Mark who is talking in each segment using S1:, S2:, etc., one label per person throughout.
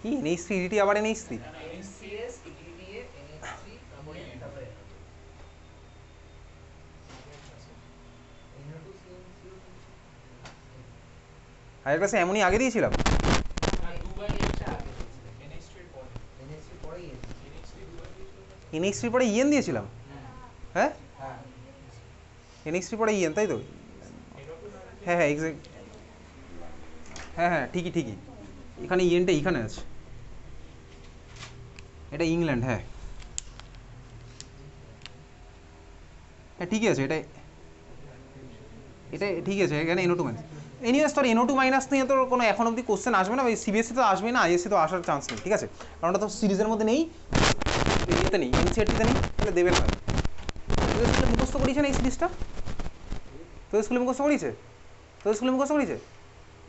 S1: কি NH3 EDT আবার NH3
S2: NH3S EDTA NH3 তারপরে
S1: হায়ার ক্লাসে এমনই আগে দিয়েছিলাম। NH3 পরে ইএন দিয়েছিলাম। হ্যাঁ NH3 পরে ইএন, তাই তো? হ্যাঁ হ্যাঁ এক্সাক্ট, হ্যাঁ হ্যাঁ ঠিকই ঠিকই, এখানে ইএনটা এখানে আছে, এটা ইংল্যান্ড। হ্যাঁ হ্যাঁ ঠিকই আছে, এটা এটা ঠিক আছে, এখানে NO2 মাইনাস। এনিওয়েজ তোর NO2 মাইনাস নিয়ে তোর কোনো এখন অবধি কোশ্চেন আসবে না, ওই সিবিএসসি তো আসবে না, আইএসসি তো আসার চান্স নেই, ঠিক আছে? কারণ ওটা তো সিরিজের মধ্যে নেই, এতে নেই, এনসিআরটিতে নেই, তাহলে দেবে না। তোদের স্কুলে মুখস্থ করিয়েছে না এই সিরিজটা? তোদের স্কুলে মুখস্থ করিয়েছে? তোদের স্কুলে মুখস্থ করিয়েছে?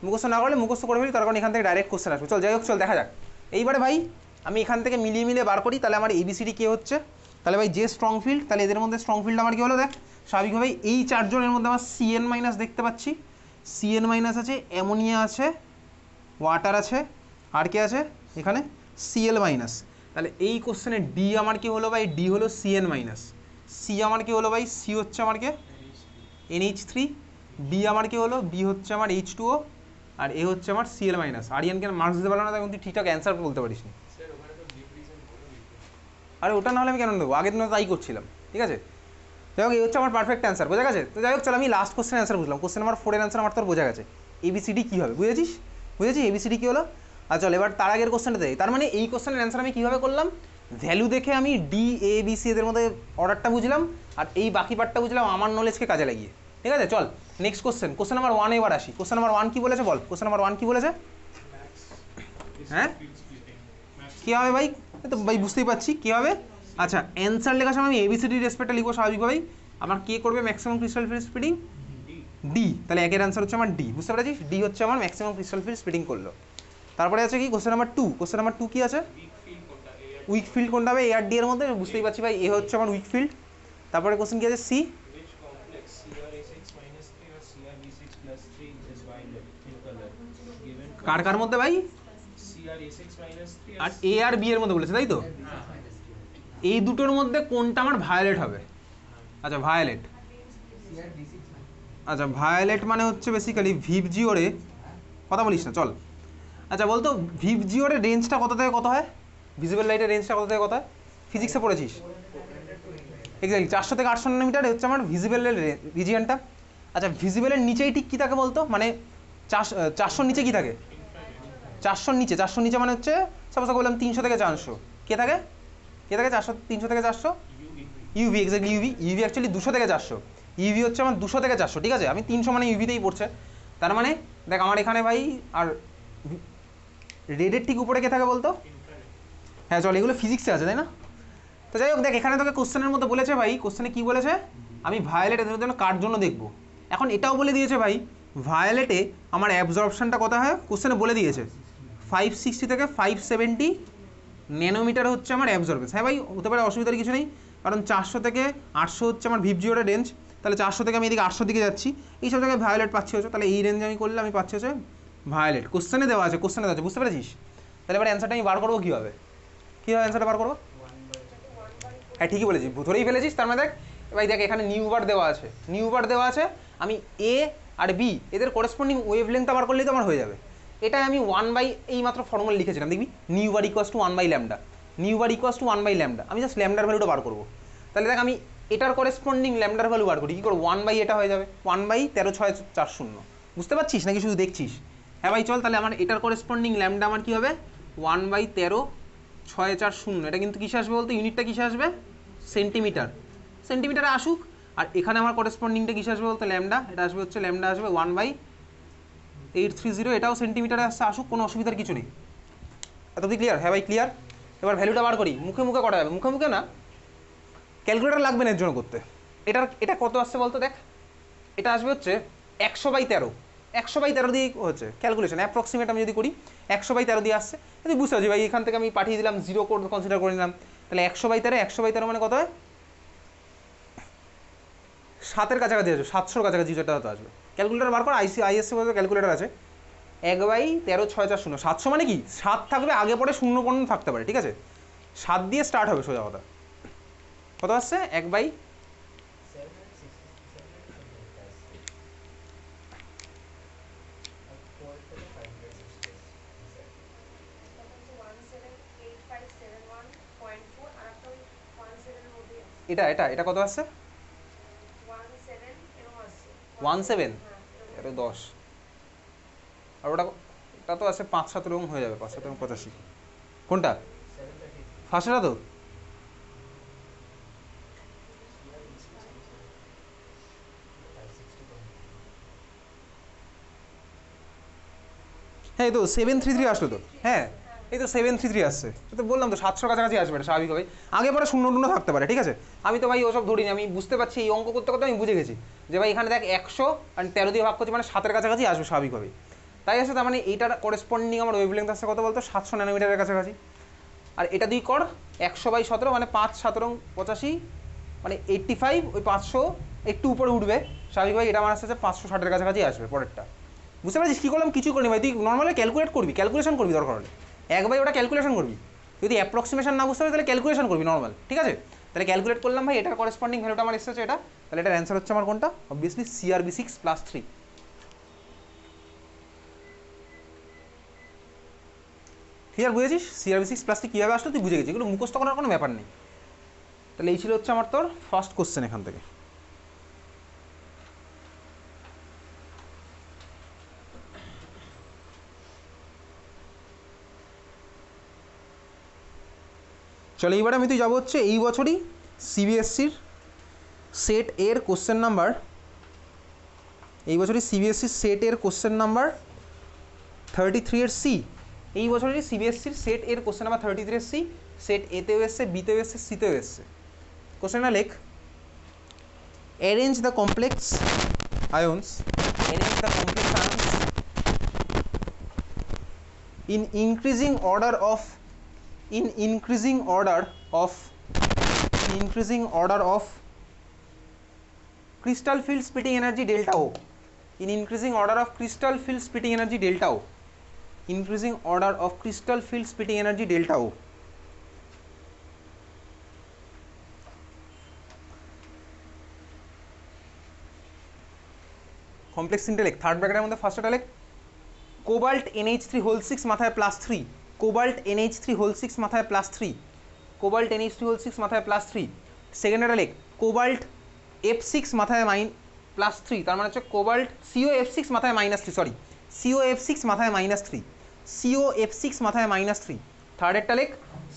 S1: মুখস্থ না করলে মুখস্থ করে ফেলি, তার কারণ এখান থেকে ডাইরেক্ট কোশ্চেন আসবে। চল যাই হোক, চল দেখা যাক এইবারে ভাই। আমি এখান থেকে মিলিয়ে মিলিয়ে বার করি, তাহলে আমার এবিসিডি কে হচ্ছে, তাহলে ভাই যে স্ট্রং ফিল্ড, তাহলে এদের মধ্যে স্ট্রং ফিল্ড আমার কি হলো দেখ, স্বাভাবিকভাবেই এই চারজনের মধ্যে আমার CN মাইনাস দেখতে পাচ্ছি, CN মাইনাস আছে, অ্যামোনিয়া আছে, ওয়াটার আছে, আর কে আছে এখানে, Cl মাইনাস। তাহলে এই কোশ্চেনে ডি আমার কি হলো ভাই, ডি হলো CN মাইনাস। সি আমার কি হলো ভাই, সি হচ্ছে আমার কে NH3, বি আমার কি হলো, বি হচ্ছে আমার H2O, আর এ হচ্ছে আমার Cl মাইনাস। আরিয়ানকে মার্কস দিতে পারলো না, তখন তুই ঠিকঠাক অ্যান্সার বলতে পারিস নি। আরে ওটা না হলে আমি কেন দেবো, আগের দিন তাই করছিলাম, ঠিক আছে? যাই হোক এই হচ্ছে আমার পারফেক্ট অ্যান্সার, বোঝা গেছে? তো যাই হোক চল আমি লাস্ট কোশ্চেন অ্যান্সার বুঝলাম, কোশ্চেন নাম্বার 4 এর অ্যান্সার আমার তোর বোঝা গেছে, এবিসিডি কী হবে, বুঝেছিস? বুঝেছি এবিসিডি কী হলো? আর চল এবার তার আগের কোশ্চেনটা দেয়, তার মানে এই কোশ্চেনের অ্যান্সার আমি কীভাবে করলাম, ভ্যালু দেখে আমি ডি এ বি সি এদের মধ্যে অর্ডারটা বুঝলাম, আর এই বাকি পার্টটা বুঝলাম আমার নলেজকে কাজে লাগিয়ে, ঠিক আছে? চল নেক্সট কোশ্চেন, কোশ্চেন নাম্বার 1 এবার আসি। কোশ্চেন নাম্বার 1 কী বলেছে বল, কোশ্চেন নাম্বার 1 কী বলেছে? হ্যাঁ কী হবে ভাই, তো ভাই বুঝতেই পারছি কী হবে। আচ্ছা অ্যান্সার লেখার সময় আমি এবিসিডি রেসপেক্টটা লিখবো স্বাভাবিকভাবেই, আমার কে করবে maximum crystal field speeding, D, তাহলে একের অ্যান্সার হচ্ছে আমার ডি, বুঝতে পেরেছিস? ডি হচ্ছে আমার ম্যাক্সিমাম ক্রিস্টাল ফিল্ড স্পিডিং করলো। তারপরে আছে কি কোশ্চেন নাম্বার 2, কোশ্চেন নাম্বার 2 কী আছে, উইক ফিল্ড কোনটা হবে এ আর ডি এর মধ্যে, বুঝতেই পারছি ভাই এ হচ্ছে আমার উইক ফিল্ড। তারপরে কোশ্চেন কী আছে, সি, কার কার মধ্যে ভাই, আর এ আর বি এর মধ্যে বলেছে তাই তো, এই দুটোর মধ্যে কোনটা আমার ভায়োলেট হবে। আচ্ছা ভায়োলেট, আচ্ছা ভায়োলেট মানে হচ্ছে বেসিক্যালি ভিভজিওরে, কথা বলিস না চল। আচ্ছা বলতো ভিভজিওরের রেঞ্জটা কত থেকে কত হয়, ভিজিবল লাইটের রেঞ্জটা কত থেকে কত হয়, ফিজিক্সে পড়েছিস? এক্স্যাক্টলি 400 থেকে 800 ন্যানোমিটার হচ্ছে আমার ভিজিবলের রিজিয়নটা। আচ্ছা ভিজিবলের নিচেই ঠিক কী থাকে বলতো, মানে 400 নিচে কী থাকে, 400 নিচে, 400 নিচে মানে হচ্ছে সাপোজ বললাম 300 থেকে 400, কে থাকে, কে থাকে 400, 300 থেকে 400, UV, exactly UV, UV actually 200 থেকে 400, ইউভি হচ্ছে আমার 200 থেকে 400, ঠিক আছে? আমি 300 মানে ইউভিতেই পড়ছে, তার মানে দেখ আমার এখানে ভাই, আর রেডের ঠিক উপরে কে থাকে বলতো, হ্যাঁ চল এগুলো ফিজিক্সে আছে তাই না? তো যাই হোক দেখ এখানে তোকে কোশ্চেনের মধ্যে বলেছে ভাই, কোশ্চেনে কী বলেছে, আমি ভায়োলেট এদের জন্য কার জন্য দেখবো, এখন এটাও বলে দিয়েছে ভাই ভায়োলেটে আমার অ্যাবজর্পশনটা কত হয়, কোশ্চেনে বলে দিয়েছে 560 থেকে 570 ন্যানোমিটার হচ্ছে আমার অ্যাবজর্বেন্স। হ্যাঁ ভাই হতে পারে, অসুবিধার কিছু নেই, কারণ 400 থেকে 800 হচ্ছে আমার ভিভজিওরের রেঞ্জ, তাহলে 400 থেকে আমি এদিকে 800 দিকে যাচ্ছি, এই সব জায়গায় ভায়োলেট পাচ্ছি হচ্ছে, তাহলে এই রেঞ্জ আমি করলে আমি পাচ্ছি হচ্ছে ভায়োলেট, কোশ্চেনে দেওয়া আছে, কোশ্চেনে দেওয়া আছে, বুঝতে পেরেছিস? তাহলে এবার অ্যান্সারটা আমি বার করবো কীভাবে, কীভাবে অ্যান্সারটা বার করবো? হ্যাঁ ঠিকই বলেছিস, ধরেই ফেলেছিস, তার মানে দেখ ভাই দেখ এখানে নিউ বার দেওয়া আছে, নিউ বার দেওয়া আছে, আমি এ আর বি এদের করেসপন্ডিং ওয়েভ লেন্থ বার করলেই তো আমার হয়ে যাবে। এটাই আমি 1/, এই মাত্র ফর্মুলা লিখেছিলাম দেখবি, nu bar equals to 1/λ, nu bar equals to 1/λ, আমি জাস্ট ল্যামডার ভ্যালুটা বার করবো। তাহলে দেখ আমি এটার করেসপন্ডিং ল্যামডার ভ্যালু বার করি, কী করবো, 1/, এটা হয়ে যাবে 1/13.640, বুঝতে পারছিস নাকি শুধু দেখছিস? হ্যাঁ ভাই চল, তাহলে আমার এটার করেসপন্ডিং ল্যামডা আমার কী হবে, 1/13.640, এটা কিন্তু কিসে আসবে বলতো, ইউনিটটা কিসে আসবে, সেন্টিমিটার, সেন্টিমিটারে আসুক, আর এখানে আমার করেসপন্ডিংটা কিসে আসবে বলতো, ল্যামডা, এটা আসবে হচ্ছে ল্যামডা আসবে 1/830, এটাও সেন্টিমিটারে আসছে, আসুক, কোনো অসুবিধার কিছু নেই। এতদিন ক্লিয়ার? হ্যাঁ ভাই ক্লিয়ার। এবার ভ্যালুটা বার করি, মুখে মুখে করা যাবে, মুখে মুখে না, ক্যালকুলেটার লাগবে না এর জন্য করতে। এটা কত আসছে বলতো, দেখ এটা আসবে হচ্ছে 100/13, 100/13 দিয়ে হচ্ছে ক্যালকুলেশন অ্যাপ্রক্সিমেট আমি যদি করি 100/13 দিয়ে আসছে, যদি বুঝতে পারছি ভাই, এখান থেকে আমি পাঠিয়ে দিলাম, জিরো কোড কনসিডার করে নিলাম, তাহলে 100/13, 100/13 মানে কত হয়, 7-এর কাছাকাছি আসবে, 700-র কাছাকাছি যেটা হয়তো আসবে। ক্যালকুলেটার বার কর, আইএসসি ক্যালকুলেটার আছে, 1/13,640 700 মানে কি 7 থাকবে আগে পরে 0 পর্যন্ত থাকতে পারে, ঠিক আছে? 7 দিয়ে স্টার্ট হবে সোজা কথা। কত আসছে 1/, এটা কত আসছে 17, এটা 10, আর ওটা তো আছে 5-7 রকম হয়ে যাবে, 5-7 এবং 85। কোনটা ফার্স্টটা তো? হ্যাঁ এই তো 733 আসলো তো, হ্যাঁ এই তো 733 আসছে, তো বললাম তো 700 কাছাকাছি আসবে, এটা স্বাভাবিক হবে। আগে পরে 0 থাকতে পারে, ঠিক আছে? আমি তো ভাই ওসব ধরিনি, আমি বুঝতে পারছি এই অঙ্ক করতে করতে আমি বুঝে গেছি যে ভাই এখানে দেখ 100 আর 13 দিয়ে ভাগ করছি মানে 7-এর কাছাকাছি আসবে স্বাভাবিকভাবেই। তাই আছে, তার মানে এইটার করেসপন্ডিং আমার ওয়েভলেন্থ আসছে কত বলতো 700 ন্যানোমিটারের কাছাকাছি। আর এটা দুই কর 100/17 মানে 5-7 85 মানে 85, ওই 500 একটু উপরে উঠবে স্বাভাবিকভাবে, এটা আমার আসছে 560-এর কাছাকাছি আসবে পরেরটা। বুঝতে পারছিস কী করলাম? কিছু করিনি ভাই, তুই নর্মালি ক্যালকুলেট করবি, ক্যালকুলেশন করবি দরকার হলে 1/, ওটা ক্যালকুলেশন করবি। যদি অ্যাপ্রক্সিমেশন না বুঝতে পারি তাহলে ক্যালকুলেশন করবি নর্মাল, ঠিক আছে? তাহলে ক্যালকুলেট করলাম ভাই, এটার করেসপন্ডিং ভ্যালুটা আমার এসেছে এটা, তাহলে এটার অ্যান্সার হচ্ছে আমার কোনটা? Obviously CRB6+3। ক্লিয়ার? বুঝেছিস CRB6+3 কীভাবে আসলো? তুই বুঝে গেছিস, এগুলো মুখস্থ করার কোনো ব্যাপার নেই। তাহলে এই ছিল হচ্ছে আমার তোর ফার্স্ট কোশ্চেন এখান থেকে। চলো এইবারে আমি তুই যাবো হচ্ছে এই বছরই সিবিএসসির সেট এর কোশ্চেন নাম্বার, এই বছরই সিবিএসসির সেট এর কোশ্চেন নাম্বার 33 এর সি, এই বছরই সিবিএসসির সেট এর কোশ্চেন নাম্বার 33 এর সি, সেট এতেও এসছে, বিতেও এসছে, সিতেও এসছে। কোশ্চেনটা লেখ, arrange the complex আয়ন্স, arrange the complex আয়ন্স in increasing order of crystal field splitting energy delta O, in increasing order of crystal field splitting energy delta O, increasing order of crystal field splitting energy delta O। Complex intellect third ব্র্যাকেটের মধ্যে ফার্স্টটা লেখ, cobalt NH3 মাথায় +3, cobalt NH3 মাথায় +3, cobalt NH3 মাথায় +3। সেকেন্ডটা লেখ, cobalt F6 মাথায় +3, তার মানে হচ্ছে কোবাল্ট COF6 মাথায় -3, সরি COF6 মাথায় -3, COF6 মাথায় -3। থার্ডেরটা লেখ,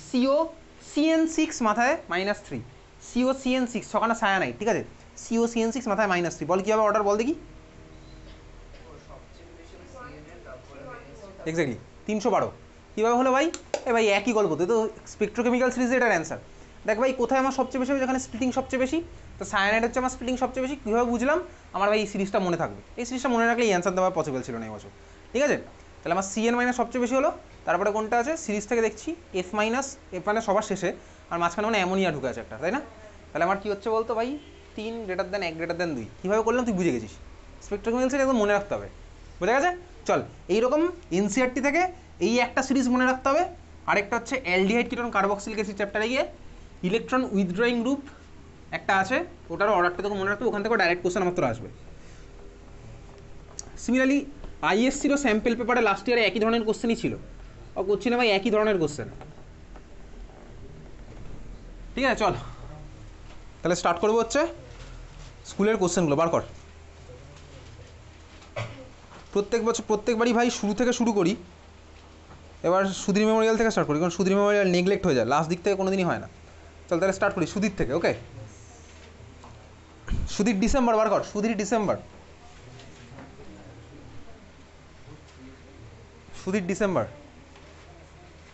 S1: COCN6 মাথায় -3, COCN6 ছখানা সায়ানাইড, ঠিক আছে? COCN6 মাথায় -3। বল কী হবে অর্ডার, বল দেখি। এক্স্যাক্টলি 312। কীভাবে হলো ভাই? এ ভাই একই গল্প, তুই তো স্পেকট্রোকেমিক্যাল সিরিজে এটার অ্যান্সার। দেখ ভাই কোথায় আমার সবচেয়ে বেশি হবে, যেখানে স্প্লিটিং সবচেয়ে বেশি, তো সায়ানাইড হচ্ছে আমার স্প্লিটিং সবচেয়ে বেশি। কীভাবে বুঝলাম? আমার ভাই এই সিরিজটা মনে থাকবে, এই সিরিজটা মনে রাখলে এই অ্যান্সার দেওয়া পসিবল ছিল না এই বছর, ঠিক আছে? তাহলে আমার CN- সবচেয়ে বেশি হলো, তারপরে কোনটা আছে সিরিজ থেকে দেখছি F-, F মানে সবার শেষে, আর মাঝখানে মানে অ্যামোনিয়া ঢুকে আছে একটা, তাই না? তাহলে আমার কী হচ্ছে বলতো ভাই, 3 > 1 > 2। কীভাবে করলাম তুই বুঝে গেছিস, স্পেকট্রোকেমিক্যাল সিরিজ একদম মনে রাখতে হবে, বোঝা গেছে? চল এইরকম এনসিআরটি থেকে এই একটা সিরিজ মনে রাখতে হবে, আরেকটা হচ্ছে অ্যালডিহাইড কিটোন কার্বক্সিলিক অ্যাসিড চ্যাপ্টারে গিয়ে ইলেকট্রন উইথড্রয়িং গ্রুপ একটা আছে, ওটারও অর্ডারটা তোকে মনে রাখতে, ওখান থেকে ডাইরেক্ট কোশ্চেন আমার তোর আসবে। সিমিলারলি আইএসসিরও স্যাম্পেল পেপারে লাস্ট ইয়ারে একই ধরনের কোশ্চেনই ছিল, ও করছি না ভাই একই ধরনের কোশ্চেন, ঠিক আছে? চল তাহলে স্টার্ট করবো হচ্ছে স্কুলের কোশ্চেনগুলো বার কর। প্রত্যেকবারই ভাই শুরু থেকে শুরু করি, এবার সুধীর মেমোরিয়াল থেকে স্টার্ট করি, কারণ সুধীর মেমোরিয়াল নেগলেক্ট হয়ে যায়, লাস্ট দিক থেকে কোনো দিনই হয় না। চল তাহলে স্টার্ট করি সুধীর থেকে, ওকে? সুধীর ডিসেম্বর বার কর, সুধীর ডিসেম্বর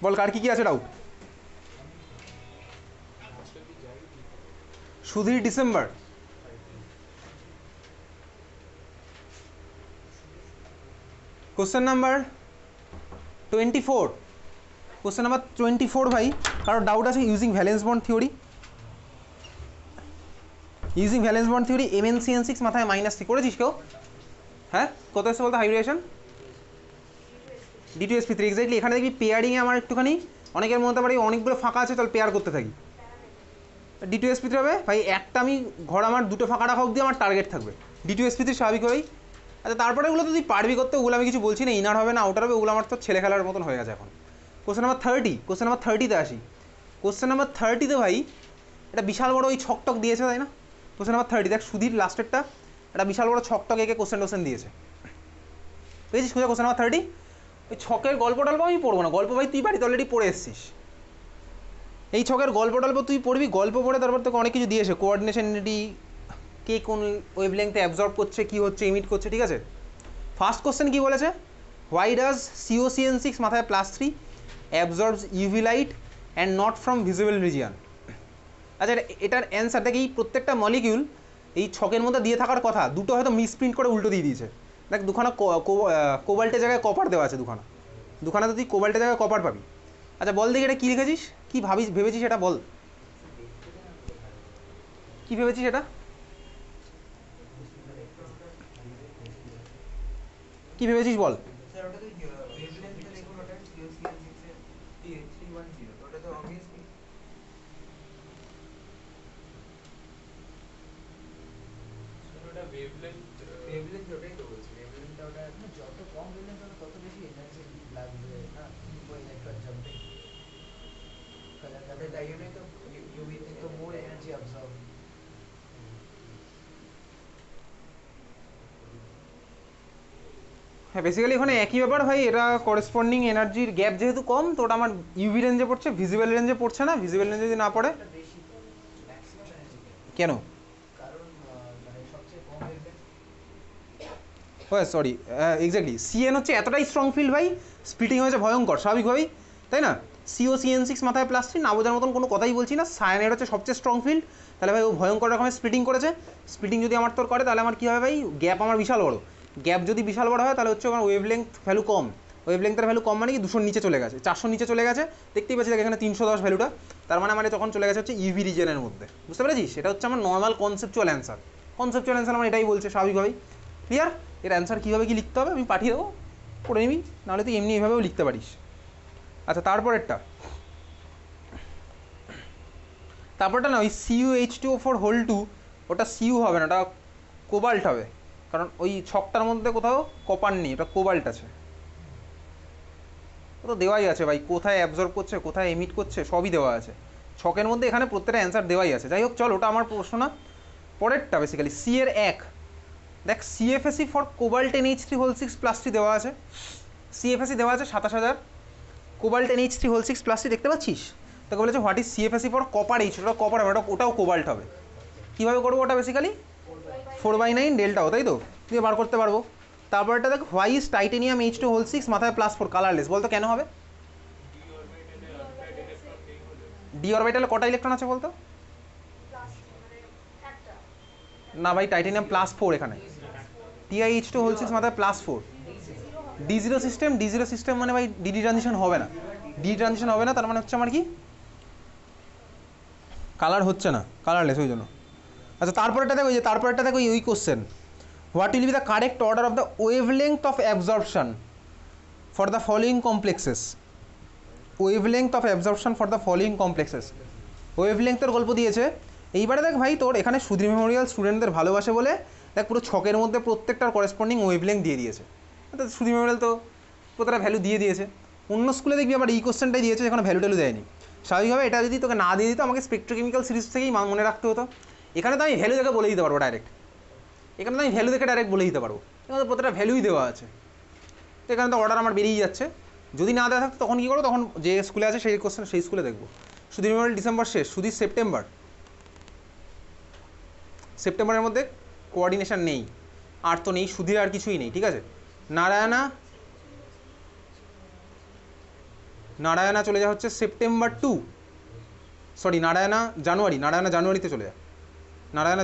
S1: বল, কার কী আছে doubt? Sudhir December, question number 24, question number 24 ভাই, কারোর ডাউট আছে? Using valence bond theory, MnCN6 মাথায় -3 করেছিস কেউ? হ্যাঁ কত এসে বলতো হাইব্রিডেশন? D2sp3 exactly. এখানে দেখবি পেয়ারিংয়ে আমার একটুখানি অনেকের মধ্যে আমার অনেকগুলো ফাঁকা আছে, চল পেয়ার করতে থাকি। D2sp3 হবে ভাই একটা আমি ঘর আমার দুটো ফাঁকা রাখা অবধি আমার টার্গেট থাকবে D2sp3 স্বাভাবিকভাবেই। আচ্ছা তারপরে এগুলো তো তুই পারবি করতে, ওগুলো আমি কিছু বলছি না, ইনার হবে না আউটার হবে, ওগুলো আমার তো ছেলে খেলার মতন হয়ে গেছে এখন। কোশ্চেন নাম্বার 30, কোশ্চেন নাম্বার 30-তে আসি। কোশ্চেন নাম্বার 30-তে ভাই এটা বিশাল বড় ওই ছকটক দিয়েছে তাই না? কোশ্চেন নাম্বার 30 দেখ সুধীর লাস্টেরটা একটা বিশাল বড় ছকটক একে কোশ্চেন দিয়েছে, বুঝেছিস? সোজা কোশ্চেন নাম্বার 30 ওই ছকের গল্প টল্প আমি পড়বো না, গল্প ভাই তুই বাড়িতে অলরেডি পড়ে এসছিস। এই ছকের গল্প টল্প তুই পড়বি, গল্প পড়ে তারপর তোকে অনেক কিছু দিয়েছে, কোঅর্ডিনেশন এনটি কে কোন ওয়েভলেংথে অ্যাবজর্ব করছে, কী হচ্ছে, এমিট করছে, ঠিক আছে? ফার্স্ট কোশ্চেন কী বলেছে, হোয়াই ডাজ COCN6 মাথায় +3 অ্যাবজর্বস UV light and not from visible region. আচ্ছা এটার অ্যান্সার দেখ, এই প্রত্যেকটা মলিকিউল এই ছকের মধ্যে দিয়ে থাকার কথা, দুটো হয়তো মিসপ্রিন্ট করে উল্টো দিয়ে দিয়েছে। দেখ দুখানা কোবাল্টের জায়গায় কপার দেওয়া আছে, দুখানাতে তুই কোবাল্টের জায়গায় কপার পাবি। আচ্ছা বল দেখি এটা কী লিখেছিস, কী ভেবেছিস এটা বল, কী ভেবেছিস এটা, কী ভেবেছিস বল?
S2: স্যার ওটা তো ওয়েভলেন্থটা দেখুন, ওটা COCN6 এর 310, ওটা তো অবভিয়াসলি
S3: ওটা ওয়েভলেন্থ
S2: ওটাই তো বলছি, ওয়েভলেন্থটা ওটা যত কম ওয়েভলেন্থ হবে তত বেশি এনার্জি লাগবে না ওই ইলেকট্রন জাম্পিং কালার কাটে, তাই জন্যই তো ইউভি তে তো মোর এনার্জি অ্যাবজর্ব।
S1: হ্যাঁ বেসিক্যালি এখানে একই ব্যাপার ভাই, এটা করেসপন্ডিং এনার্জির গ্যাপ যেহেতু কম তো ওটা আমার ইউভি রেঞ্জে পড়ছে, ভিজিবল রেঞ্জে পড়ছে না, ভিজিবল রেঞ্জে যদি না পড়ে
S2: এটা বেশি তো ম্যাক্সিমাম এনার্জি
S1: কেন?
S2: কারণ মানে সবচেয়ে কম ওয়েভলেন্থ।
S1: হ্যাঁ সরি এক্স্যাক্টলি, CN হচ্ছে এতটাই স্ট্রং ফিল্ড ভাই, স্প্লিটিং হয়েছে ভয়ঙ্কর স্বাভাবিকভাবেই, তাই না? COCN6 মাথায় +3, না বোঝার মতন কোনো কথাই বলছি না, সায়ানাইড হচ্ছে সবচেয়ে স্ট্রং ফিল্ড, তাহলে ভাই ও ভয়ঙ্কর রকমের স্প্লিটিং করেছে। স্প্লিটিং যদি আমার তোর করে তাহলে আমার কী হবে ভাই, গ্যাপ আমার বিশাল বড়, গ্যাপ যদি বিশাল বড় হয় তাহলে হচ্ছে আমার ওয়েভলেংথ ভ্যালু কম, ওয়েভলেংথের ভ্যালু কম মানে কি 200 নিচে চলে গেছে, 400 নিচে চলে গেছে, দেখতেই পাচ্ছি দেখ এখানে 310 ভ্যালুটা, তার মানে মানে তখন চলে গেছে হচ্ছে ইউভি রিজনের মধ্যে, বুঝতে পেরেছিস? এটা হচ্ছে আমার নর্মাল কনসেপচুয়াল অ্যান্সার, আমার এটাই বলছে স্বাভাবিকভাবেই। ক্লিয়ার? এর অ্যান্সার কীভাবে কী লিখতে হবে আমি পাঠিয়ে দেবো, পড়ে নিবি, নাহলে তুই এমনি এইভাবেও লিখতে পারিস। আচ্ছা তারপরেরটা না ওই CuH2O4 ওটা সিউ হবে না, ওটা কোবাল্ট হবে, কারণ ওই ছকটার মধ্যে কোথাও কপার নেই, ওটা কোবাল্ট আছে। ও তো দেওয়াই আছে ভাই, কোথায় অ্যাবজর্ব করছে, কোথায় এমিট করছে সবই দেওয়া আছে ছকের মধ্যে, এখানে প্রত্যেকটা অ্যান্সার দেওয়াই আছে। যাই হোক চল, ওটা আমার প্রশ্ন না, পরেরটা বেসিক্যালি সি এর 1 দেখ, CFSE ফর কোবাল্ট NH3(6+3) দেওয়া আছে, CFSE দেওয়া আছে 27,000, কোবাল্ট NH3(6+3) দেখতে পাচ্ছিস? তোকে বলেছে what is CFSE for copper H, ওটা কপার হবে, ওটাও কোবাল্ট হবে। কীভাবে করবো ওটা বেসিক্যালি 4/9 ডেল্টাও, তাই তো তুই বার করতে পারবো। তারপরটা দেখ, হোয়াই ইজ টাইটেনিয়াম H2(6) মাথায় +4 কালারলেস, বলতো কেন হবে? ডি অরবিটালে কটা ইলেকট্রন আছে বলতো? না ভাই টাইটেনিয়াম +4, এখানে Ti(H2)6 মাথায় +4, D0 সিস্টেম মানে ভাই ডিডি ট্রানজিশন হবে না, ডি ট্রানজিশন হবে না, তার মানে হচ্ছে আমার কি কালার হচ্ছে না, কালারলেস ওই জন্য। আচ্ছা তারপরেটা দেখো, ওই যে তারপরেটা দেখো ওই question, what will be the correct order of the wavelength of absorption for the following complexes, wavelength of absorption for the following complexes, ওয়েভলেংথের গল্প দিয়েছে। এইবারে দেখ ভাই তোর এখানে সুধীর মেমোরিয়াল স্টুডেন্টদের ভালোবাসে বলে দেখ পুরো ছকের মধ্যে প্রত্যেকটার করেসপন্ডিং ওয়েভলেংথ দিয়ে দিয়েছে, সুধীর মেমোরিয়াল তো প্রত্যেকটা ভ্যালু দিয়ে দিয়েছে। অন্য স্কুলে দেখবি আবার এই কোশ্চেনটাই দিয়েছে যেখানে ভ্যালু ট্যালু দেয়নি। স্বাভাবিকভাবে এটা যদি তোকে না দিয়ে দিত আমাকে স্পেকট্রোকেমিক্যাল সিরিজ থেকেই মনে রাখতে হতো, এখানে তো আমি ভ্যালু দেখে বলে দিতে পারবো ডাইরেক্ট, এখানে তো আমি ভ্যালু দেখে ডাইরেক্ট বলে দিতে পারবো, এখানে তো প্রত্যেকটা ভ্যালুই দেওয়া আছে, তো এখানে তো অর্ডার আমার বেরিয়ে যাচ্ছে। যদি না দেওয়া থাকতো তখন কী করবো, তখন যে স্কুলে আছে সেই কোশ্চেন সেই স্কুলে দেখবো। সুধীর মেমোরিয়াল ডিসেম্বর শেষ, সুধীর সেপ্টেম্বরের মধ্যে কোঅর্ডিনেশন নেই, আর তো নেই সুধীর, আর কিছুই নেই, ঠিক আছে। নারায়ণা চলে যা হচ্ছে সেপ্টেম্বর 2, সরি নারায়ণা জানুয়ারিতে চলে যায়, নারায়ণা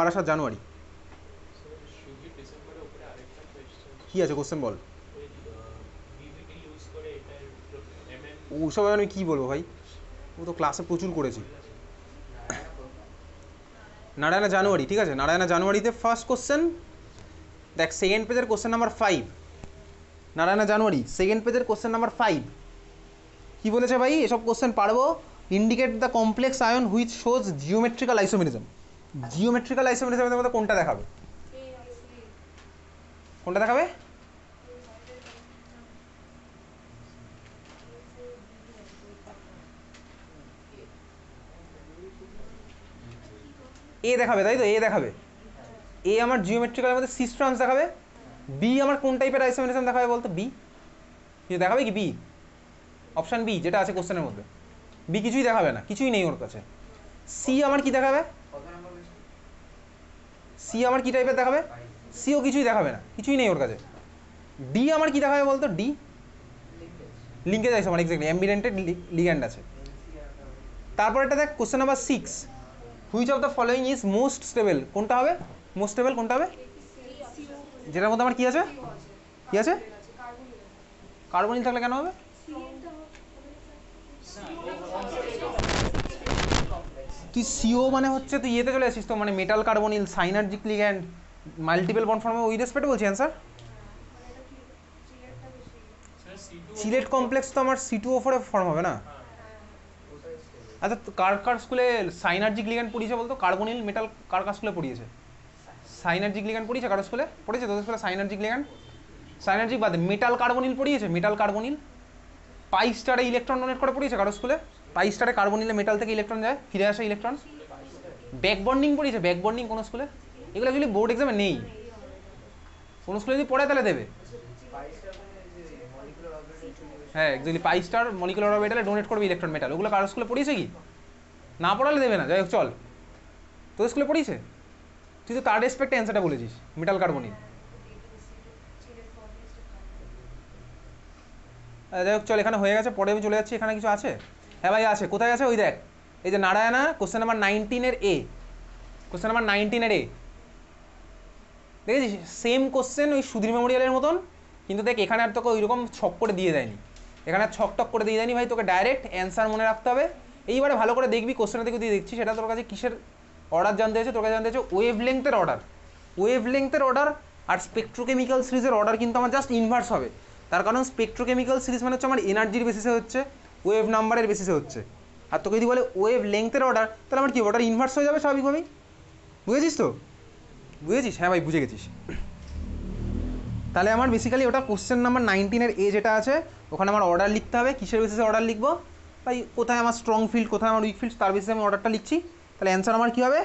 S1: বারাসাত জানুয়ারি। কি আছে কোশ্চেন বল? ওসব আমি কী বলবো ভাই, ও তো ক্লাসে প্রচুর করেছি। নারায়ণা জানুয়ারি, ঠিক আছে, নারায়ণা জানুয়ারিতে ফার্স্ট কোশ্চেন দেখ, সেকেন্ড পেজের question number 5, Narayana January second পেজের কোশ্চেন নাম্বার 5 কি বলেছে ভাই? এসব কোশ্চেন পারবো। Indicate the complex ion which shows geometrical isomerism. Geometrical আইসোমেরিজমের মধ্যে কোনটা দেখাবে? কোনটা দেখাবে? এ দেখাবে, তাই তো? এ দেখাবে। এ আমার জিওমেট্রিক্যালের মধ্যে সিস ট্রান্স দেখাবে। বি আমার কোন টাইপের আইসোমেরিজম দেখাবে বলতো? বি দেখাবে কি? বি অপশান বি যেটা আছে কোশ্চেনের মধ্যে, বি কিছুই দেখাবে না, কিছুই নেই ওর কাছে। সি আমার কি দেখাবে?
S2: কত নাম্বার বলছি?
S1: সি আমার কি টাইপের দেখাবে? সিও কিছুই দেখাবে না, কিছুই নেই ওর কাছে। ডি আমার কি দেখাবে বলতো? The linkage isomer, exactly ambidentate ligand আছে। তারপর এটা দেখ question number 6, which of the following is most stable. কোনটা হবে মোস্ট স্টেবল? কোনটা হবে? যেটার মধ্যে আমার কি আছে? কি আছে? কার্বনিল থাকলে কেন হবে? তুই সিও মানে হচ্ছে তুই ইয়েতে চলে আসিস তো, মানে metal carbonyl, synergic ligand, multiple bond ফর্মে, ওই রেসপেক্টে বলছি অ্যান্সার। সিলেট কমপ্লেক্স তো আমার C2O4 ফর্ম হবে না। আচ্ছা কার স্কুলে সাইনার্জিক লিগ্যান্ড পড়িয়েছে বলতো? কার্বনিল মেটাল কার স্কুলে পড়িয়েছে? সাইনার্জিক লিগ্যান্ড পড়িয়েছে কারো স্কুলে? পড়েছে তোদের স্কুলে সাইনার্জিক লিগ্যান্ড? সাইনার্জিক বাদে মেটাল কার্বনিল পড়িয়েছে? মেটাল কার্বনিল পাই স্টারে ইলেকট্রন ডোনেট করে পড়িয়েছে কারো স্কুলে? পাই স্টারে কার্বনিলে মেটাল থেকে ইলেকট্রন যায়, ফিরে আসে ইলেকট্রন। ব্যাক বন্ডিং পড়িয়েছে? ব্যাক বন্ডিং কোনো স্কুলে? এগুলো অ্যাকচুয়ালি বোর্ড এক্সামে নেই, কোনো স্কুলে যদি পড়ে তাহলে দেবে। হ্যাঁ এক্স্যাক্টলি, পাই স্টার মলিকুলার অরবিটালে ডোনেট করবে ইলেকট্রন মেটাল, ওগুলো কারো স্কুলে পড়িয়েছে কি? না পড়ালে দেবে না। যাই হোক চল, তোদের স্কুলে পড়িয়েছে? তুই তো তার রেসপেক্টে অ্যান্সারটা বলেছিস, মেটাল কার্বনিল। যাই হোক চল, এখানে হয়ে গেছে, পরে আমি চলে যাচ্ছি। এখানে কিছু আছে? হ্যাঁ ভাই আছে। কোথায় আছে? ওই দেখ, এই যে নারায়ণা কোশ্চেন নাম্বার 19 এ। কোশ্চেন নাম্বার 19 এ দেখেছিস? সেম কোশ্চেন ওই সুধীর মেমোরিয়ালের মতন, কিন্তু দেখ এখানে আর তোকে ওইরকম ছক করে দিয়ে দেয়নি। এখানে আর ছক টক করে দিয়ে দেয়নি ভাই, তোকে ডাইরেক্ট অ্যান্সার মনে রাখতে হবে। এইবারে ভালো করে দেখবি কোশ্চেনটা দেখে তুই দেখছিস সেটা তোর কাছে কিসের অর্ডার জানতে হয়েছে? তোর কাছে জানতে হয়েছে ওয়েভ লেংথের অর্ডার। ওয়েভ লেংথের অর্ডার আর স্পেকট্রোকেমিক্যাল সিরিজের অর্ডার কিন্তু আমার জাস্ট ইনভার্স হবে। তার কারণ স্পেকট্রোকেমিক্যাল সিরিজ মানে হচ্ছে আমার এনার্জির বেসিসে হচ্ছে, ওয়েভ নাম্বারের বেসিসে হচ্ছে। আর তোকে যদি বলে ওয়েভ লেংথের অর্ডার, তাহলে আমার কি অর্ডার ইনভার্স হয়ে যাবে স্বাভাবিকভাবেই। বুঝেছিস তো? বুঝেছিস? হ্যাঁ ভাই বুঝে গেছিস। তাহলে আমার বেসিক্যালি ওটা কোশ্চেন নাম্বার 19 এ যেটা আছে, ওখানে আমার অর্ডার লিখতে হবে। কিসের বেসিসে অর্ডার লিখবো ভাই? কোথায় আমার স্ট্রং ফিল্ড, কোথায় আমার উইক ফিল্ড, তার বেসিসে আমি অর্ডারটা লিখছি। তাহলে অ্যান্সার আমার কী হবে?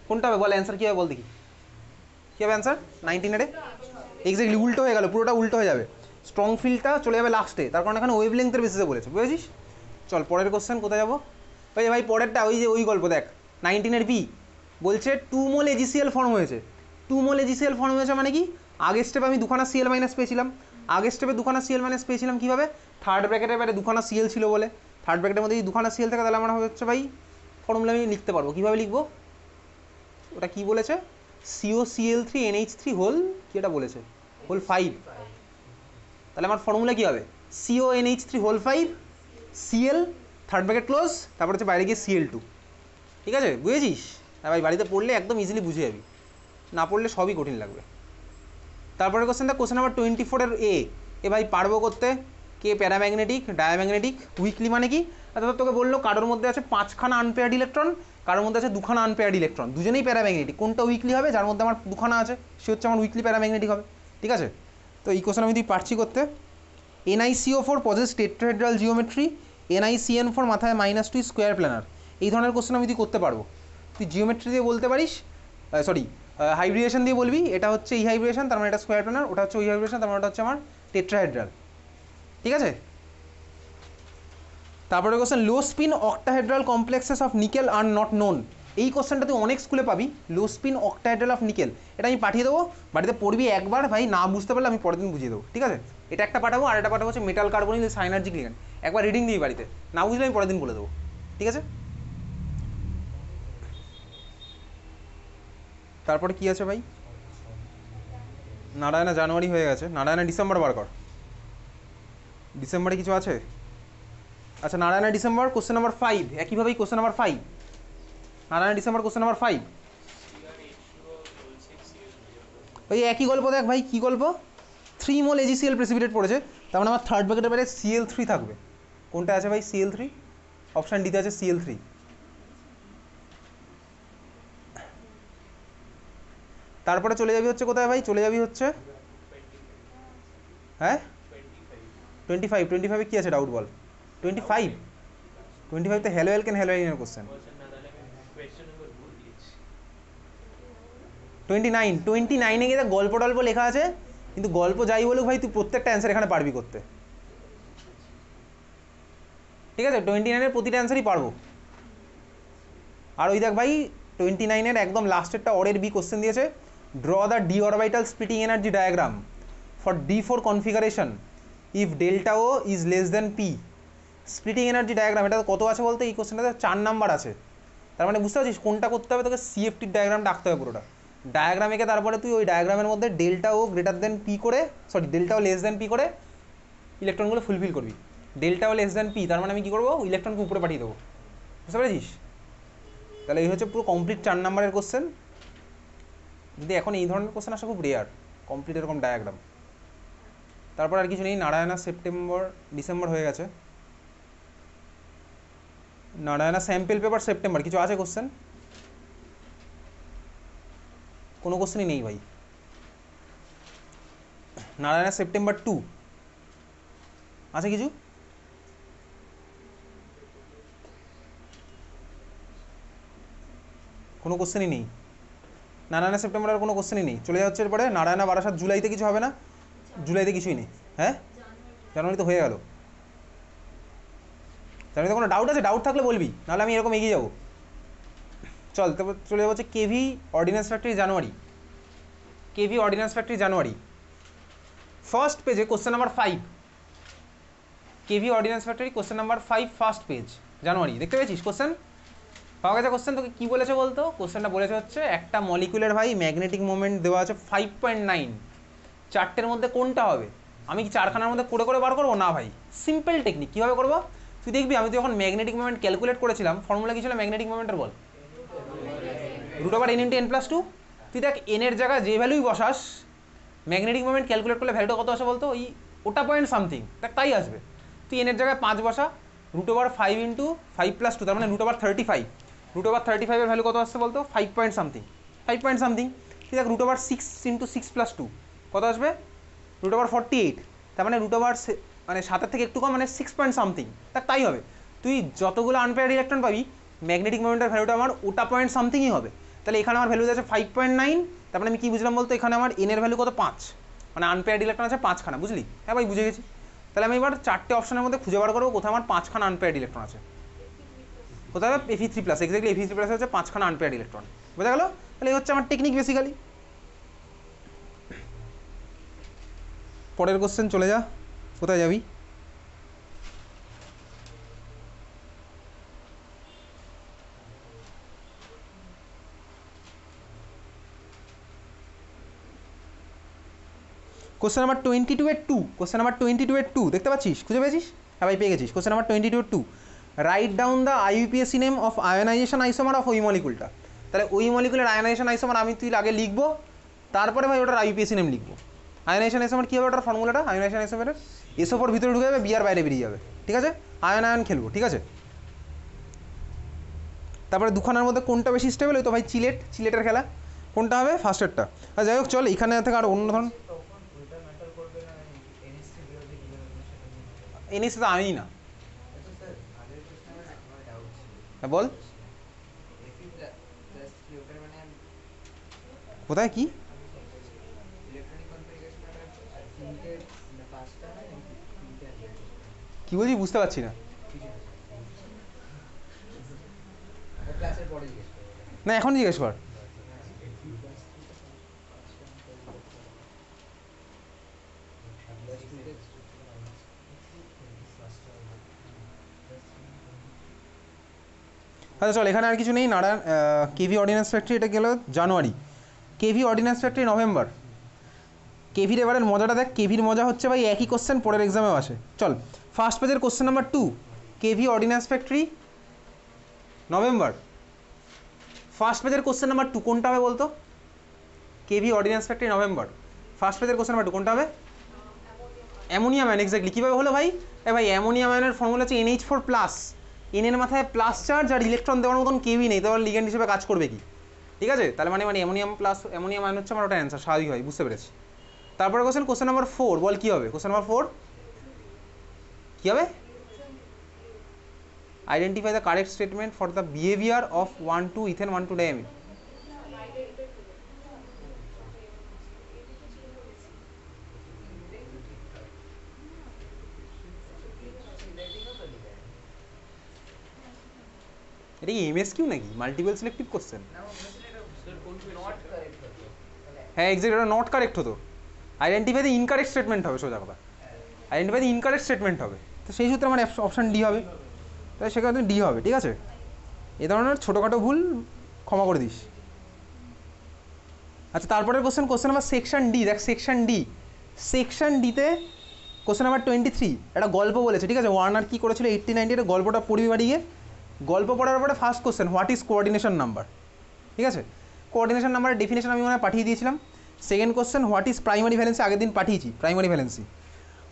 S1: কোনটা হবে বল? অ্যান্সার কী হবে বল দেখি, কী হবে অ্যান্সার 19 এ? এক্স্যাক্টলি উল্টো হয়ে গেল, পুরোটা উল্টো হয়ে যাবে। স্ট্রং ফিল্ডটা চলে যাবে লাস্টে, তার কারণ এখানে ওয়েভ লেংথের বেসিসে বলেছে। বুঝেছিস? চল পরের কোশ্চেন কোথায় যাবো? ওই ভাই পরেরটা ওই যে ওই গল্প দেখ, 19 বি বলছে 2 মোল AgCl ফর্ম হয়েছে। 2 মোল AgCl ফর্ম হয়েছে মানে কি? আগের স্টেপে আমি দুখানা Cl মাইনাস পেয়েছিলাম। আগের স্টেপে দুখানা Cl মাইনাস পেয়েছিলাম কীভাবে? থার্ড ব্র্যাকেটের বাইরে দুখানা Cl ছিল বলে। থার্ড ব্র্যাকেটের মধ্যে যদি দুখানা Cl থাকে তাহলে আমার হচ্ছে ভাই ফর্মুলা আমি লিখতে পারবো। কীভাবে লিখবো? ওটা কি বলেছে? COCl3 NH3 হোল কি এটা বলেছে? হোল 5। তাহলে আমার ফর্মুলা কী হবে? CONH3 whole 5 Cl third bracket close, তারপর হচ্ছে বাইরে গিয়ে Cl2। ঠিক আছে? বুঝেছিস? হ্যাঁ ভাই বাড়িতে পড়লে একদম ইজিলি বুঝে যাবি, না পড়লে সবই কঠিন লাগবে। তারপরে কোশ্চেনটা কোশ্চেন নাম্বার 24 এ ভাই পারবো করতে। কে প্যারাম্যাগনেটিক, ডায়াম্যাগনেটিক, উইকলি মানে কি? অর্থাৎ তোকে বললো কারোর মধ্যে আছে 5খানা আনপেয়ার্ড ইলেকট্রন, কারোর মধ্যে আছে 2খানা আনপেয়ার্ড ইলেকট্রন, দুজনেই প্যারাম্যাগনেটিক। কোনটা উইকলি হবে? যার মধ্যে আমার 2খানা আছে সে হচ্ছে আমার উইকলি প্যারাম্যাগনেটিক হবে। ঠিক আছে? তো এই কোশ্চেন আমি তুই পারছি করতে। NiCO4 pauses tetrahedral geometry, NiCN4 মাথায় -2 স্কোয়ার প্ল্যানার। এই ধরনের কোশ্চেন আমি তুই করতে পারবো। তুই জিওমেট্রি দিয়ে বলতে পারিস, সরি হাইব্রিডেশন দিয়ে বলবি এটা হচ্ছে এই হাইব্রিডেশন, তার মানে এটা স্কোয়ার প্ল্যানার, ওটা হচ্ছে ওই হাইব্রিডেশন, তার মানে ওটা হচ্ছে আমার টেট্রাহেড্রাল। ঠিক আছে? তারপরে question low spin octahedral complexes of nickel are not known. এই কোশ্চেনটা তুই অনেক স্কুলে পাবি, লো স্পিন অক্টাহেড্রাল অফ নিকেল। এটা আমি পাঠিয়ে দেবো, বাড়িতে পড়বি একবার, ভাই না বুঝতে পারলে আমি পরের দিন বুঝিয়ে দেবো। ঠিক আছে? এটা একটা পাঠাবো, আর একটা পাঠাবো হচ্ছে মেটাল কার্বনিল সাইনার্জিক লিগ্যান্ড। একবার রিডিং দিবি বাড়িতে, না বুঝলে আমি পরের দিন বলে দেবো। ঠিক আছে? তারপরে কি আছে ভাই? নারায়ণা জানুয়ারি হয়ে গেছে, নারায়ণা ডিসেম্বর বার কর। ডিসেম্বরে কিছু আছে? আচ্ছা নারায়ণা ডিসেম্বর কোশ্চেন নাম্বার 5, একইভাবেই question number 5, Narayana December question number 5। ওই একই গল্প দেখ ভাই, কী গল্প? 3 মোল AgCl প্রেসিপিটেট পড়েছে, তার মানে আমার থার্ড ব্র্যাকেটের বাইরে Cl3 থাকবে। কোনটা আছে ভাই? Cl3, অপশান ডিতে আছে Cl3। তারপরে চলে যাবি হচ্ছে কোথায় ভাই? চলে যাবি হচ্ছে হ্যাঁ 25। 25-এ কী আছে ডাউট বল? 25 তো হ্যালো অ্যালকেন হ্যালো অ্যালিনের কোশ্চেন। 29-এ গিয়ে গল্প টল্প লেখা আছে, কিন্তু গল্প যাই বলুক ভাই তুই প্রত্যেকটা অ্যান্সার এখানে পারবি করতে, ঠিক আছে? 29-এর প্রতিটা অ্যান্সারই পারবো। আর ওই দেখ ভাই 29-এর একদম লাস্টেরটা অরের বি কোশ্চেন দিয়েছে, draw the D orbital splitting energy diagram for D4 configuration if delta O is less than P. Splitting energy diagram, এটা কত আছে বলতে এই কোশ্চেনটাতে 4 নাম্বার আছে। তার মানে বুঝতে পারছিস কোনটা করতে হবে? তোকে CFTর ডায়াগ্রামটা আঁকতে হবে পুরোটা। ডায়াগ্রাম এঁকে তারপরে তুই ওই ডায়াগ্রামের মধ্যে ডেল্টা ও গ্রেটার দেন পি করে, সরি ডেল্টা ও লেস দেন পি করে ইলেকট্রনগুলো ফুলফিল করবি। ডেল্টা ও লেস দেন পি, তার মানে আমি কী করবো? ইলেকট্রনকে উপরে পাঠিয়ে দেবো। বুঝতে পেরেছিস? তাহলে এই হচ্ছে পুরো কমপ্লিট 4 নাম্বারের কোশ্চেন। যদি এখন এই ধরনের কোশ্চেন আসা খুব রেয়ার, কমপ্লিট এরকম ডায়াগ্রাম। তারপর আর কিছু নেই। নারায়ণা ডিসেম্বর হয়ে গেছে। নারায়ণা স্যাম্পেল পেপার সেপ্টেম্বর, কিছু আছে কোশ্চেন? কোনো কোশ্চেনই নেই ভাই। নারায়ণা সেপ্টেম্বর 2 আছে কিছু? কোনো কোশ্চেনই নেই। নারায়ণা সেপ্টেম্বরের কোনো কোশ্চেনই নেই। চলে যাচ্ছে এরপরে নারায়ণা বারাসাত জুলাইতে কিছু হবে না? জুলাইতে কিছুই নেই। হ্যাঁ জানুয়ারি তো হয়ে গেল। জানুয়ারিতে কোনো ডাউট আছে? ডাউট থাকলে বলবি, নাহলে আমি এরকম এগিয়ে যাবো। চল তারপর চলে যাবো হচ্ছে KV ordnance factory January. KV ordnance factory January first পেজে question number 5। KV ordnance factory question number 5 first page January. দেখতে পেয়েছিস কোশ্চেন? পাওয়া গেছে কোশ্চেন। তোকে কী বলেছে বলতো? কোশ্চেনটা বলেছে হচ্ছে একটা মলিকুলের ভাই ম্যাগনেটিক মোমেন্ট দেওয়া আছে 5.9, চারটের মধ্যে কোনটা হবে? আমি কি চারখানার মধ্যে করে করে বার করবো? না ভাই, সিম্পল টেকনিক। কীভাবে করবো তুই দেখবি। আমি তো যখন ম্যাগনেটিক মোমেন্ট ক্যালকুলেট করেছিলাম, ফর্মুলা কী ছিল ম্যাগনেটিক মোমেন্টের বল? √n × n+2। তুই দেখ এনের জায়গায় যে ভ্যালুই বসাস, ম্যাগনেটিক মোমেন্ট ক্যালকুলেট করলে ভ্যালুটা কত আসে বলতো? ওটা পয়েন্ট সামথিং, দেখ তাই আসবে। তুই এনের জায়গায় 5 বসা, √5 × 5+2, তার মানে √35। √35 এর ভ্যালু কত আসছে বলতো? 5 পয়েন্ট সামথিং। তুই দেখ √6 × 6+2 কত আসবে? √48। তার মানে মানে 7-এর থেকে একটু কম, মানে 6 পয়েন্ট সামথিং। দেখ তাই হবে। তুই যতগুলো আনপেয়ার্ড ইলেকট্রন পাবি ম্যাগনেটিক মোমেন্টের ভ্যালুটা আমার ওটা পয়েন্ট সামথিংই হবে। তাহলে এখানে আমার ভ্যালু আছে 5.9। তার মানে আমি কী বুঝলাম বলতো? এখানে আমার এনের ভ্যালু কত? 5, মানে আনপেয়ার্ড ইলেকট্রন আছে 5খানা। বুঝলি? হ্যাঁ ভাই বুঝে গেছি। তাহলে আমি এবার 4টে অপশনের মধ্যে খুঁজে বার করবো কোথায় আমার 5খানা আনপেয়ার্ড ইলেকট্রন আছে। কোথায়? Fe3+, এক্স্যাক্টলি Fe3+ হচ্ছে 5খানা আনপেয়ার্ড ইলেকট্রন। বোঝা গেল? তাহলে এই হচ্ছে আমার টেকনিক বেসিক্যালি। পরের কোশ্চেন চলে যা। কোথায় যাবি? Question number 22-2। কোশ্চেন নাম্বার 22-2 দেখতে পাচ্ছিস? খুঁজে পেয়েছিস? হ্যাঁ ভাই পেয়ে গেছিস। Question number 22-2, write down the IUPAC name of ionization isomer of ওই মলিকুলটা। তাহলে ওই মলিকুলের আয়োনাইজেশন আইসোমার আমি তুই আগে লিখবো, তারপরে ভাই ওটার IUPAC নেম লিখবো। আয়োনাইজেশন আইসোমার কী হবে ওটার ফর্মুলাটা? আয়োনাইজেশন আইসোমারের SO4 ভিতরে ঢুকে যাবে, বিআর বাইরে বেরিয়ে যাবে। ঠিক আছে? আয়ন খেলবো। ঠিক আছে? তারপরে দুখানার মধ্যে কোনটা বেশি স্টেবল? ওই তো ভাই চিলেটের খেলা। কোনটা হবে? ফার্স্টেরটা। আর যাই হোক চল এখানে থেকে আর অন্য ধরুন NS তো আমিই না। হ্যাঁ বল কোথায় কি? কি বলছি বুঝতে পারছি না। না এখন জিজ্ঞেস কর। আচ্ছা চল এখানে আর কিছু নেই। নারায়ণ কেভি অর্ডিন্যান্স ফ্যাক্টরি এটা গেল January. KV ordnance factory November. কেভির এবারের মজাটা দেখ। কেভির মজা হচ্ছে ভাই একই কোশ্চেন পরের এক্সামেও আসে। চল ফার্স্ট পেজের question number 2, KV ordnance factory November. First পেজের কোশ্চেন নাম্বার 2 কোনটা হবে বলতো? KV ordnance factory November first পেজের কোশ্চেন নাম্বার 2 কোনটা হবে? Ammonium ion, exactly. কীভাবে হলো ভাই? ভাই অ্যামোনিয়াম আয়নের ফর্মুলা হচ্ছে NH4 প্লাস, এন এর মাথায় প্লাস চার্জ আর ইলেকট্রন দেওয়ার মতন কেউই নেই, তাহলে লিগ্যান্ড হিসেবে কাজ করবে কি? ঠিক আছে, তাহলে মানে অ্যামোনিয়াম প্লাস অ্যামোনিয়াম আয়ন হচ্ছে আমার ওটা অ্যান্সার, স্বাভাবিক হয়, বুঝতে পেরেছি। তারপরে কোশ্চেন নাম্বার 4, বল কী হবে কোশ্চেন নাম্বার 4? কী হবে? Identify the correct statement for the behaviour of 1,2 ethane 1,2 diamine. এটা কি MSQ নাকি, মাল্টিপল সিলেক্টিভ কোশ্চেন?
S2: না বলেছিল এটা
S3: স্যার কোন
S2: নট
S3: question?
S2: কারেক্ট হতো তাহলে
S1: হ্যাঁ এক্স্যাক্ট, এটা নট কারেক্ট হতো। আইডেন্টিফাই দ্য ইনকারেক্ট স্টেটমেন্ট হবে, সোজা কথা, আইডেন্টিফাই দ্য ইনকারেক্ট স্টেটমেন্ট হবে। তো সেই সূত্রে আমার অপশান ডি হবে, তাই সেখানে ডি হবে। ঠিক আছে, এ ধরনের ছোটোখাটো ভুল ক্ষমা করে দিস। আচ্ছা তারপরের কোশ্চেন নাম্বার সেকশন ডি, দেখ সেকশন ডিতে কোশ্চেন নাম্বার 23 একটা গল্প বলেছে। ঠিক আছে, ওয়ার্নার কী করেছিল 80-90 গল্পটা পড়বি বাড়ি গিয়ে। গল্প পড়ার পরে first question, what is coordination number? ঠিক আছে, কোঅর্ডিনেশন নাম্বারের ডেফিনেশন আমি মনে হয় পাঠিয়ে দিয়েছিলাম। Second question, what is primary valency? আগের দিন পাঠিয়েছি প্রাইমারি ভ্যালেন্সি।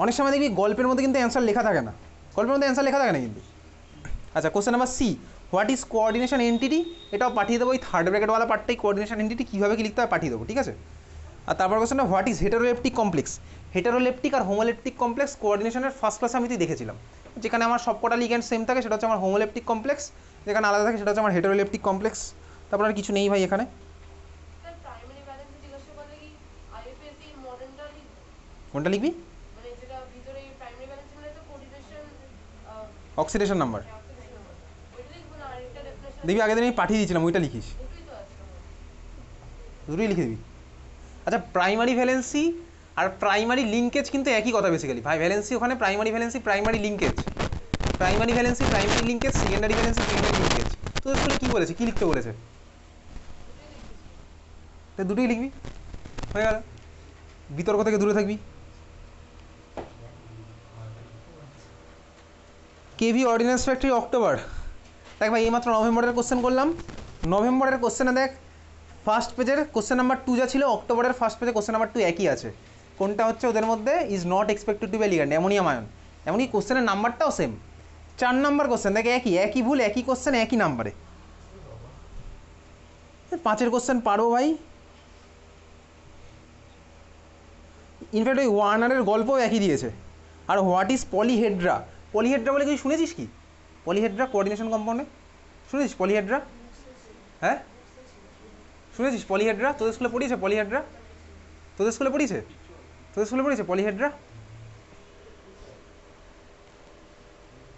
S1: অনেক সময় দেখবি গল্পের মধ্যে কিন্তু অ্যান্সার লেখা থাকে না, গল্পের মধ্যে অ্যান্সার লেখা থাকে না কিন্তু। আচ্ছা question number C, what is coordination entity? এটাও পাঠিয়ে দেবো, ওই থার্ড ব্র্যাকেটওয়ালা পার্টটাই কোঅর্ডিনেশন এন্টিটি কীভাবে কি লিখতে হয় পাঠিয়ে দেবো। ঠিক আছে, আর তারপর কোশ্চেনটা, what is heteroleptic complex? Heteroleptic আর হোমোলেপটিক কমপ্লেক্স কোঅর্ডিনেশনের ফার্স্ট ক্লাসে আমি তুই দেখেছিলাম। যেখানে আমার সবকটা লিগ্যান্ড সেম থাকে সেটা হচ্ছে আমার হোমোলেপটিক কমপ্লেক্স, যেখানে আলাদা থাকে সেটা হচ্ছে আমার হেটারোলেপটিক কমপ্লেক্স। তারপর আর কিছু নেই ভাই এখানে।
S4: স্যার প্রাইমারি ব্যালেন্স জিজ্ঞাসা করলে কি আইএফএসি মডেলটা লিখবো?
S1: কোনটা লিখবি?
S4: মানে যেটা ভিতরে প্রাইমারি ব্যালেন্স মানে তো coordination
S1: oxidation number
S4: activity number, ওইটা লিখবো না আরেকটা ডেফিনেশন?
S1: দেখবি আগের দিন আমি পাঠিয়ে দিয়েছিলাম, ওইটা লিখিস,
S4: দুটোই তো আছে আমার।
S1: দুটোই লিখে দিবি। আচ্ছা প্রাইমারি ভ্যালেন্সি আর প্রাইমারি লিঙ্কেজ কিন্তু একই কথা বেসিক্যালি ভাই। ভ্যালেন্সি ওখানে primary valency primary linkage, primary valency primary linkage, secondary valency secondary linkage. তো স্কুলে কী বলেছে, কী লিখতে বলেছে? তো দুটোই লিখবি, হয়ে গেল, বিতর্ক থেকে দূরে থাকবি। কেভি অর্ডিন্যান্স ফ্যাক্টরি অক্টোবর, দেখ ভাই এইমাত্র নভেম্বরের কোশ্চেন করলাম। নভেম্বরের কোশ্চেনে দেখ ফার্স্ট পেজের কোশ্চেন নাম্বার 2 যা ছিল, অক্টোবরের ফার্স্ট পেজে কোশ্চেন নাম্বার 2 একই আছে। কোনটা হচ্ছে ওদের মধ্যে? Is not expected to be ligand, ammonium ion. এমনকি কোশ্চেনের নাম্বারটাও সেম, 4 নাম্বার কোশ্চেন, দেখ একই ভুল, একই কোশ্চেন একই নাম্বারে। 5-এর কোশ্চেন পারবো ভাই। ইনফ্যাক্ট ওই ওয়ার্নারের গল্পও একই দিয়েছে। আর হোয়াট ইজ পলিহেড্রা? পলিহেড্রা বলে কিছু শুনেছিস কি? পলিহেড্রা কোঅর্ডিনেশন কম্পাউন্ডে শুনেছিস পলিহেড্রা? হ্যাঁ শুনেছিস পলিহেড্রা? তোদের স্কুলে পড়িয়েছে পলিহেড্রা? তোদের স্কুলে পড়িয়েছে পলিহেড্রা?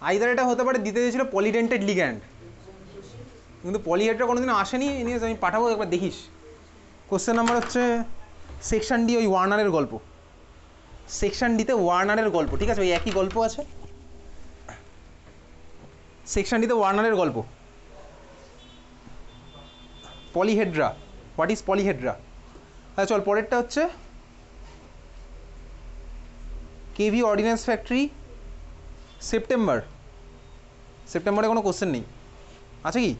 S1: আইদার এটা হতে পারে দিতে দিয়েছিল পলিডেন্টেড লিগ্যান্ড, কিন্তু পলিহেড্রা কোনোদিন আসেনি। নিয়ে আমি পাঠাবো, একবার দেখিস। কোশ্চেন নাম্বার হচ্ছে সেকশন ডি, ওই ওয়ার্নারের গল্প। সেকশন ডিতে ওয়ার্নারের গল্প, ঠিক আছে, ওই একই গল্প আছে। সেকশন ডিতে ওয়ার্নারের গল্প, পলিহেড্রা, হোয়াট ইজ পলিহেড্রা। আচ্ছা চল পরেরটা হচ্ছে কেভি অর্ডিন্যান্স ফ্যাক্টরি সেপ্টেম্বরে কোনো কোশ্চেন নেই, আছে কি?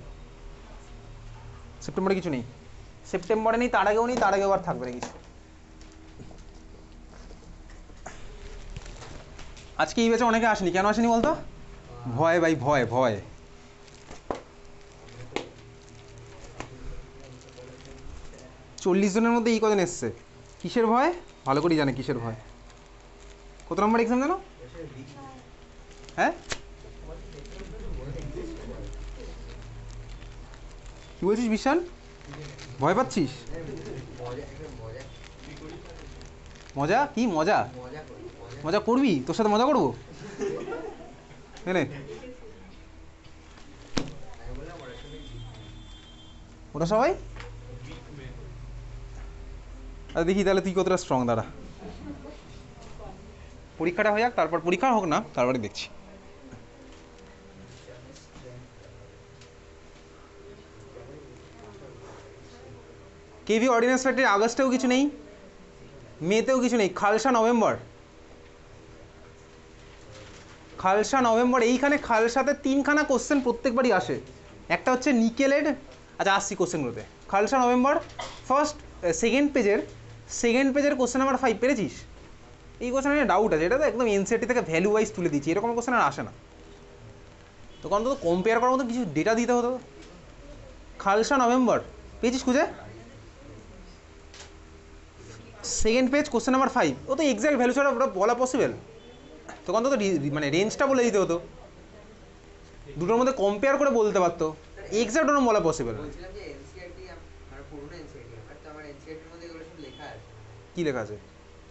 S1: সেপ্টেম্বরে কিছু নেই, সেপ্টেম্বরে নেই, তার আগেও নেই, তার আগেও আর থাকবে না কিছু। আজকে এই ব্যাচে অনেকে আসেনি, কেন আসেনি বলতো? ভয় ভাই, ভয়। 40 জনের মধ্যে এই কজন এসছে, কিসের ভয়? ভালো করেই জানে কিসের ভয়। কত নম্বর এক্সাম জানো? হ্যাঁ কি বলছিস বিশাল, ভয় পাচ্ছিস? মজা কি মজা করবি? তোর সাথে মজা করবো এনে? ওরা সবাই আর দেখি তাহলে তুই কতটা স্ট্রং। দাঁড়া পরীক্ষাটা হয়ে যাক, তারপর পরীক্ষা হোক না, তারপরে দেখছি। কেভি অর্ডিন্যান্স ফ্যাক্টরি আগস্টেও কিছু নেই, মেতেও কিছু নেই, খালসা নভেম্বর। এইখানে খালসাতে 3খানা কোশ্চেন প্রত্যেকবারই আসে। একটা হচ্ছে নিকেলের, আচ্ছা আসছি কোশ্চেনগুলোতে। খালসা নভেম্বর, সেকেন্ড পেজের কোশ্চেন নাম্বার 5 পেরেছিস? এই কোশ্চেন নিয়ে ডাউট আছে, এটা তো একদম এনসিআরটি থেকে ভ্যালু ওয়াইজ তুলে দিচ্ছি, এরকম কোশ্চেন আর আসে না। তো অন্তত কম্পেয়ার করার মতো কিছু ডেটা দিতে হতো। খালসা নভেম্বর পেয়েছিস খুঁজে? Second page question number 5। ও তো এক্সাক্ট ভ্যালু ছাড়া ওটা বলা পসিবল, তো অন্তত মানে রেঞ্জটা বলে দিতে হতো, দুটোর মধ্যে কম্পেয়ার করে বলতে পারতো, এক্সাক্ট ওরকম বলা পসিবল।
S2: বলছিলাম যে এনসিআরটি আমার পুরনো এনসিআরটি আমার, তো আমার এনসিআরটির মধ্যে এগুলো সব লেখা আছে।
S1: কী লেখা আছে?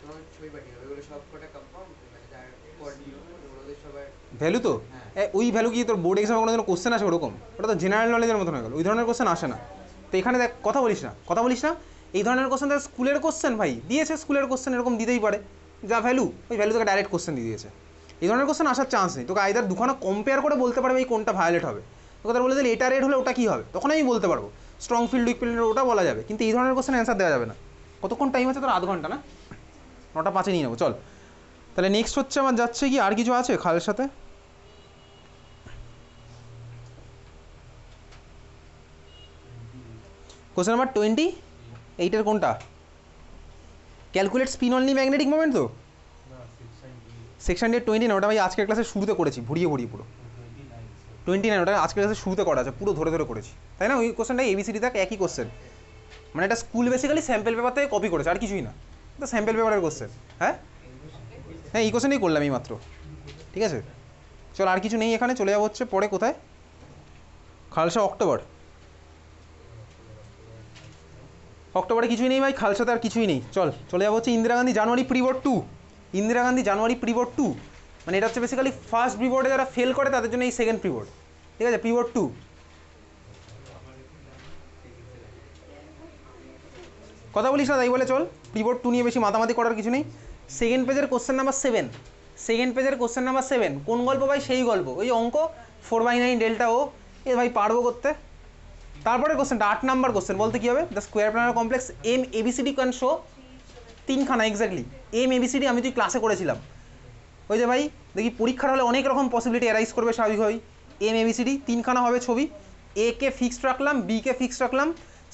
S2: তোমার ছবি পাঠিয়ে দেবো, এগুলো সব কটা কনফার্ম, মানে যার ওদের সবার
S1: ভ্যালু তো
S2: হ্যাঁ।
S1: ওই ভ্যালু কি তোর বোর্ড এক্সামে কোনো কোশ্চেন আসে ওরকম? ওটা তো জেনারেল নলেজের মতন হয়ে গেল, ওই ধরনের কোশ্চেন আসে না। তো এখানে দেখ, কথা বলিস না, এই ধরনের কোশ্চেন দেখ, স্কুলের কোশ্চেন ভাই দিয়েছে, স্কুলের কোশ্চেন এরকম দিতেই পারে, যা ভ্যালু ওই ভ্যালু থেকে ডাইরেক্ট কোশ্চেন দিয়ে দিয়েছে। এই ধরনের কোশ্চেন আসার চান্স নেই, তোকে আইদার দুখানা কম্পেয়ার করে বলতে পারবে এই কোনটা ভায়োলেট হবে, তোকে তার বলে দিলে এটা রেড হলে ওটা কী হবে, তখন আমি বলতে পারবো স্ট্রং ফিল্ড উইক ফিল্ড ওটা বলা যাবে, কিন্তু এই ধরনের কোশ্চেন অ্যান্সার দেওয়া যাবে না। কতক্ষণ টাইম আছে তোর? আধ ঘন্টা না? 9:05 নিয়ে নেবো চল। তাহলে নেক্সট হচ্ছে আমার যাচ্ছে কি, আর কিছু আছে খালের সাথে? কোশ্চেন নাম্বার 20, এইটার কোনটা? Calculate spin only magnetic moment তো? সেকশন ডে 29 না, ওটা ভাই আজকের ক্লাসে শুরুতে করেছি, ভরিয়ে পুরো 29, ওটা আজকের ক্লাসে শুরুতে করা আছে, পুরো ধরে করেছি, তাই না? ওই কোশ্চেনটা এবিসিডি থাক, একই কোশ্চেন, মানে এটা স্কুল বেসিক্যালি স্যাম্পল পেপার থেকে কপি করেছে, আর কিছুই না, এটা স্যাম্পল পেপারের কোশ্চেন। হ্যাঁ হ্যাঁ, এই কোশ্চেনই করলাম এই মাত্র, ঠিক আছে? চল, আর কিছু নেই এখানে, চলে যাবো হচ্ছে পরে কোথায়, খালসা অক্টোবরে কিছুই নেই ভাই, খালসাতে আর কিছুই নেই। চলে যাবো হচ্ছে ইন্দিরা গান্ধী জানুয়ারি প্রি বোর্ড 2। ইন্দিরা গান্ধী জানুয়ারি প্রি বোর্ড 2, মানে এটা হচ্ছে বেসিক্যালি ফার্স্ট প্রি বোর্ডে যারা ফেল করে তাদের জন্য এই সেকেন্ড প্রি বোর্ড, ঠিক আছে? প্রি বোর্ড 2 কথা বলিস না তাই বলে চল, প্রি বোর্ড 2 নিয়ে বেশি মাতামাতি করার কিছু নেই। সেকেন্ড পেজের কোশ্চেন নাম্বার 7, কোন গল্প ভাই? সেই গল্প, ওই অঙ্ক 4/9 ডেল্টা ও, এ ভাই পারবো করতে। তারপরে কোশ্চেনটা 8 নাম্বার কোশ্চেন, বলতে কী হবে? The square planar complex M A B C D can show, 3খানা এক্স্যাক্টলি এম এবিসিডি, আমি তুই ক্লাসে করেছিলাম। ওই যে ভাই দেখি পরীক্ষার হলে অনেক রকম পসিবিলিটি অ্যারাইজ করবে স্বাভাবিকভাবেই। এম এবিসিডি 3খানা হবে ছবি, এ কে ফিক্সড রাখলাম, বি কে ফিক্সড রাখলাম,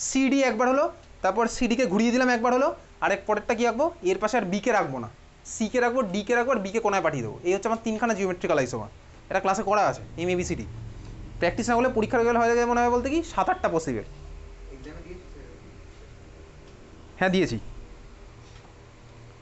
S1: সিডি একবার হলো, তারপর সিডিকে ঘুরিয়ে দিলাম একবার হলো, আরেক পরেরটা কী রাখবো? এর পাশে আর বিকে রাখবো না, সিকে রাখবো, ডিকে রাখবো, আর বিকে কোনায় পাঠিয়ে দেবো। এই হচ্ছে আমার 3খানা জিওমেট্রিক্যাল আইসোমার, এটা ক্লাসে করা আছে এম এবিসিডি। প্র্যাকটিস না করলে পরীক্ষার গেলে হয়ে যাবে মনে হয় বলতে কি 7-8টা পসিবল।
S2: এক্সামে দিয়েছিস?
S1: হ্যাঁ দিয়েছি।